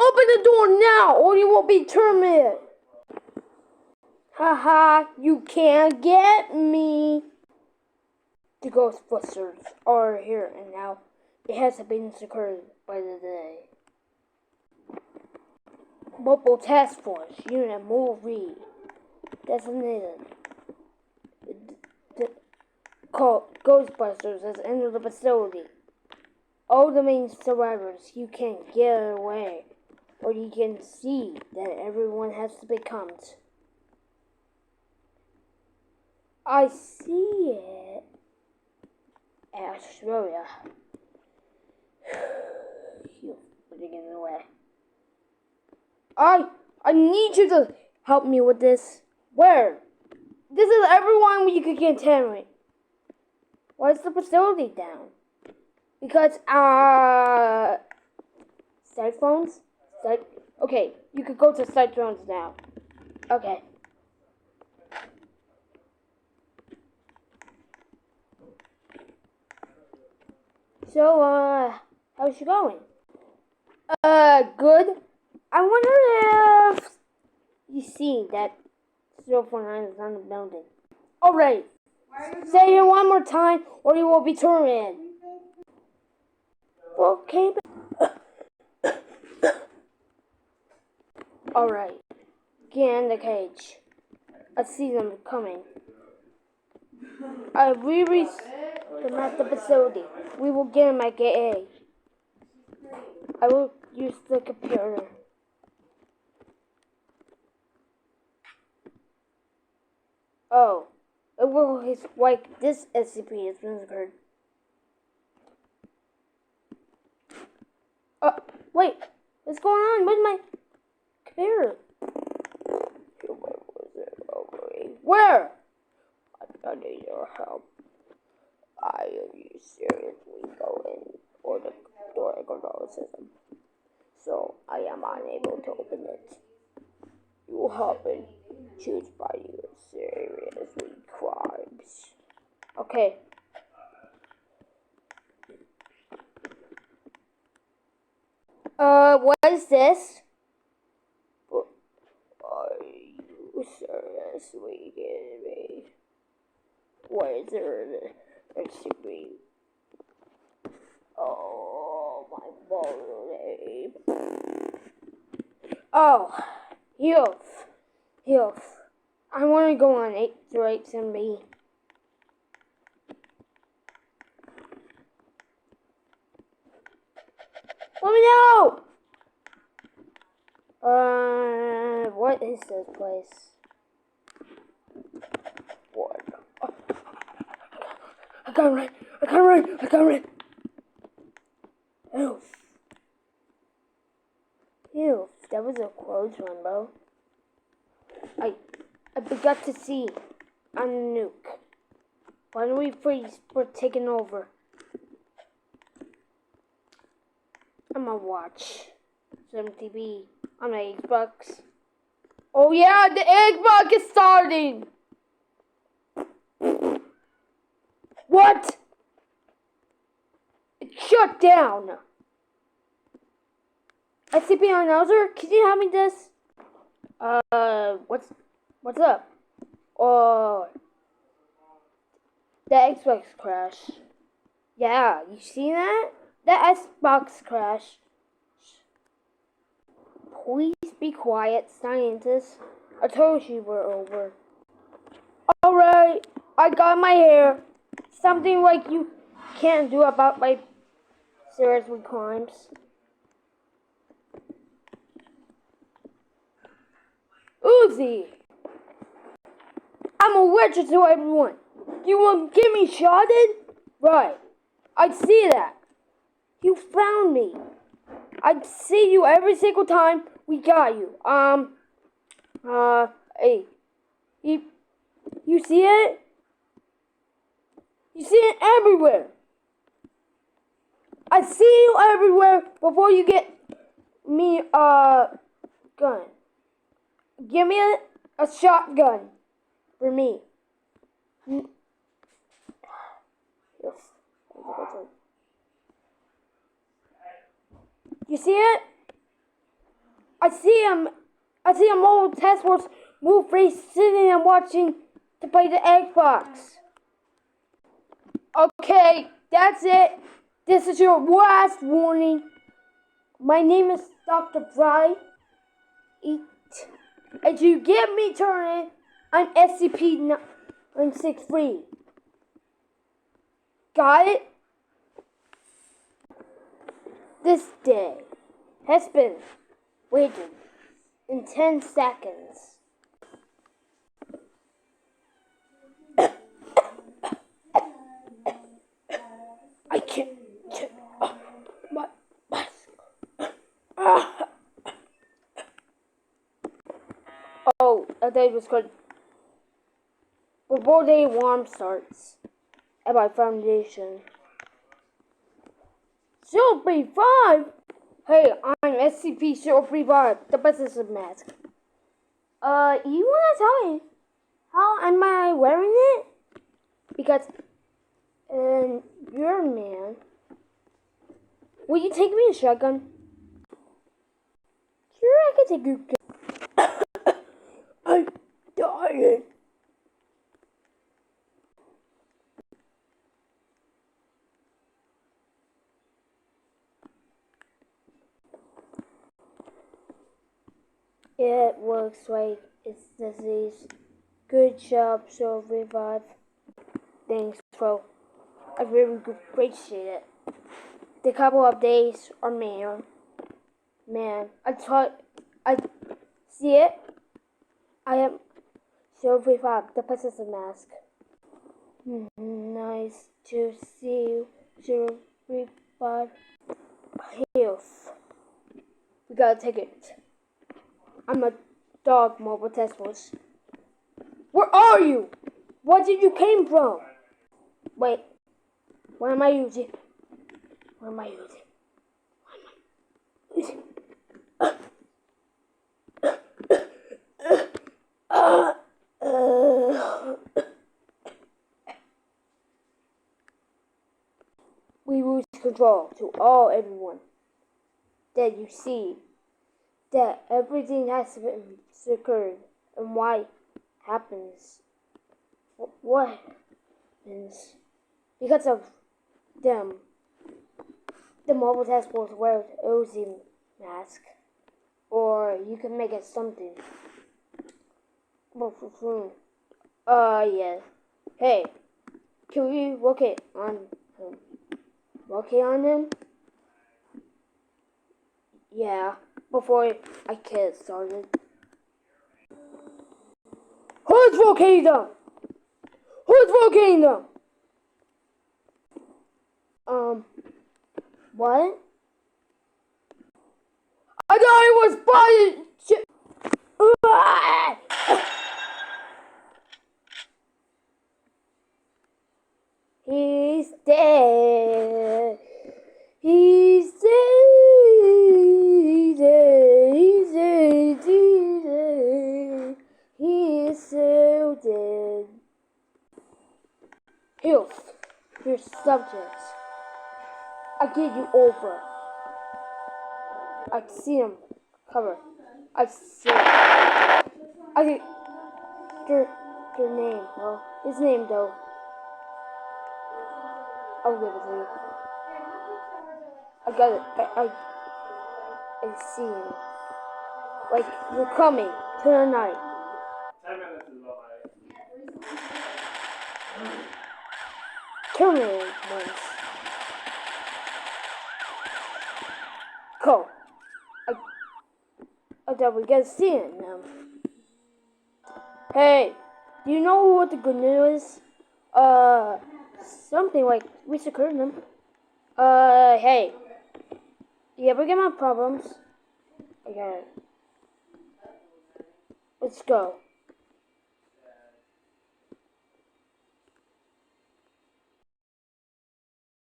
Open the door now, or you will be terminated. Haha, you can't get me. The Ghostbusters are here and now. It has been secured by the day. Mobile Task Force Unit Movie designated. Called Ghostbusters has entered the facility. All the main survivors, you can't get away, or you can see that everyone has become. I see it. Australia. You're putting in the way. I need you to help me with this. Where? This is everyone you could contaminate. Why is the facility down? Because site phones? Okay, you could go to site phones now. Okay. So, how's she going? Good. I wonder if you see that 049 is on the building. Alright. Say it one more time or you will be terminated. Okay. Alright. Get in the cage. I see them coming. We reach them at the facility. We will get them at gate A. I will use the computer. Oh. It will his like this SCPS occurred. Wait. What's going on? Where's my computer? Where? I need your help. Are you seriously going for the door control system? So I am unable to open it. You have been accused by your serious crimes. Okay. What is this? Are you seriously kidding me? What is there to be? Oh, my body. Oh, health. I want to go on 808 Let me know! What is this place? What? Oh. I can't run! Ew, that was a close one, bro. I forgot to see a nuke. Why don't we freeze? We're taking over. I'm gonna watch some TV on my Xbox. Oh yeah, the Xbox is starting! What? It shut down! SCP Announcer, can you help me this? What's up? Oh, the Xbox crash. Yeah, you see that? The Xbox crash. Please be quiet, scientists. I told you we're over. Alright, I got my hair. Something like you can't do about my serious crimes. Uzi! I'm allergic to everyone. You want to get me shotted? Right. I see that. You found me. I see you every single time we got you. Hey. You see it? You see it everywhere. I see you everywhere before you get me a gun. Give me a shotgun for me. You see it? I see him. I see a mobile task force move free sitting and watching to play the Xbox. Okay, that's it. This is your last warning. My name is Dr. Bright. If you get me turning, I'm SCP-963. Got it? This day has been waiting in 10 seconds. I can't take off my mask. Oh, I thought it was good. Before day warm starts at my foundation. 035? Hey, I'm SCP-035, the business mask. You wanna tell me how am I wearing it? Because, you're a man. Will you take me a shotgun? Sure, I can take you. I'm dying. It looks like it's disease. Good job, Revive. Thanks, bro. I really appreciate it. The couple of days are man. I see it. I am 035, the possessive mask. Nice to see you, 035. Health. We gotta take it. I'm a dog mobile task force. Where are you? Where did you came from? Wait. What am I using? What am I using? We lose control to everyone that you see. That everything has been occurred and why happens. What happens? Because of them. The mobile task force wears Uzi mask. Or you can make it something. Yeah. Hey, can we locate on him? Locate on him? Yeah, before I get started. Who's locating them? Who's locating them? What? I thought it was body. He's dead. He's dead. He's dead. He's dead. He's dead. He is so dead. Health. Your subjects. I give you over. I see him. Cover. I see him. I get their name, though. His name, though. I'll give it to you. I got it. I see him. Like, we're coming to the night. 10 minutes is about right. Terminate once. Cool. I thought we got to see it now. Hey, do you know what the good news is? Something like Mr. Curtin. Hey. You ever get my problems? I got it. Let's go.